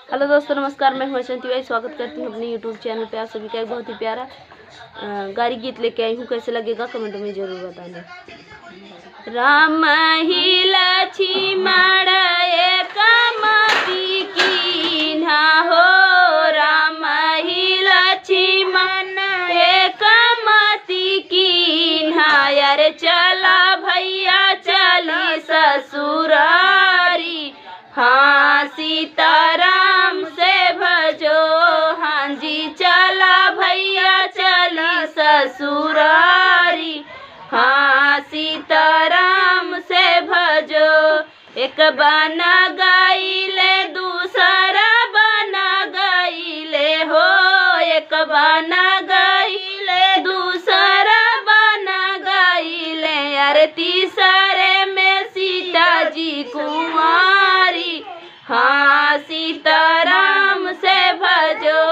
Hello दोस्तों, नमस्कार। मैं हूं तिवारी। स्वागत करती हूं अपने यूट्यूब चैनल पे। आप सभी का एक बहुत ही प्यारा गारी गीत लेके आई हूं। कैसे लगेगा कमेंट में जरूर बताना। राम ही लक्ष्मण एक मति कीन्हा हो, राम ही लक्ष्मण एक मति कीन्हा। यार चला भैया चली ससुरारी, हाँ सीताराम से भजो। हाँ जी चला भैया चली ससुरारी, हाँ सीताराम से भजो। एक बना गईले दूसरा बना गईले हो, एक बना गईले दूसरा बना गईले। यार तीसरे में सीता जी कुमारी, हाँ सीताराम से भजो।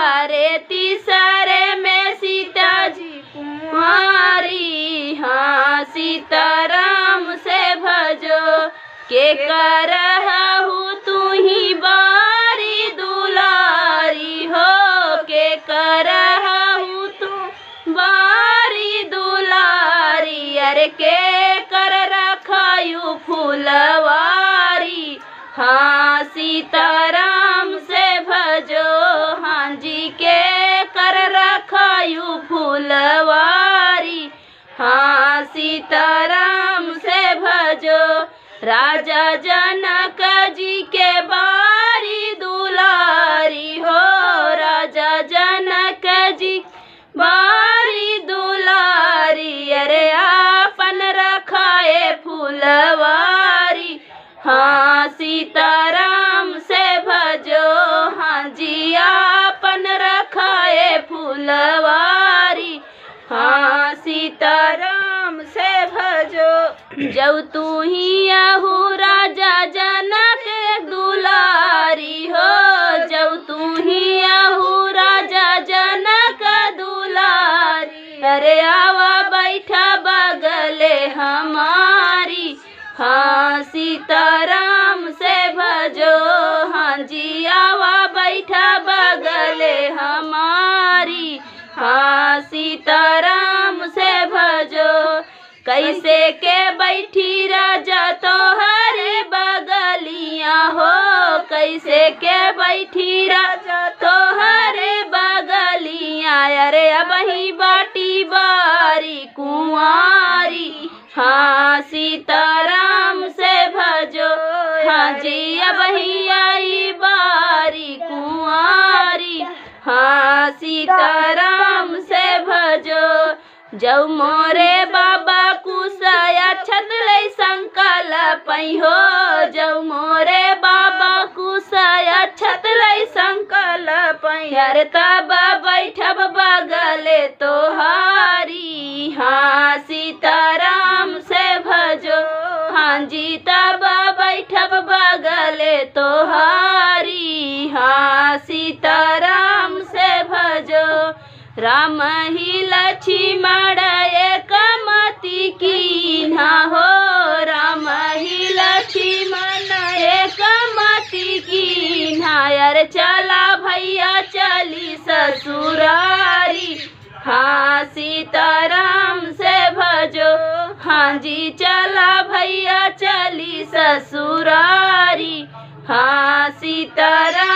अरे तीसरे में सीता जी कुमारी, हाँ सीताराम से भजो। के करहु तू ही बारी दुलारी हो, के करहु तू बारी दुलारी। अरे के कर रखायु फुलवारी, हाँ सीताराम से भजो। हाँ जी के कर रखायु फुलवारी, हाँ सीताराम से भजो। राजा जनक जी के बारी दुलारी हो, राजा जनक जी बारी दुलारी। अरे आपन रखाए फुलवारी, हाँ सीताराम से भजो। हाँ जी आपन रखाए फुलवारी, हाँ सीताराम से भजो। जब तू ही आहू राजा जनक दुलारी हो, जब तू ही आहू राजा जनक दुलारी। अरे आवा बैठा बगले हमारी, हाँ सीताराम से भजो। हाँ जी आवा बैठा बगले हमारी, हाँ सीताराम से भजो। कैसे के बैठी राजा तोहरे बगलियाँ हो, कैसे के बैठी राजा तोहरे बगलियाँ। अरे अब ही बाटी बारी कुंवारी, हाँ सीताराम से भजो। हाँ जी अब ही आई बारी कुंवारी, हाँ सीताराम से भजो। जब मोरे बाबा कुसया छतले संकल्प हो, जब मोरे बाबा कुसया छतले संकल्प। यार तब बैठब बगले तोहारी, हाँ सीताराम से भजो। हाँ जी तब बैठब बगले तोहारी, हाँ सीताराम से भजो। राम ही लक्ष्मण एक मति कीन्हा हो, राम ही लक्ष्मण एक मति कीन्हा। यार चला भैया चली ससुरारी, हाँ सीताराम से भजो। हाँ जी चला भैया चली ससुरारी, हाँ सीताराम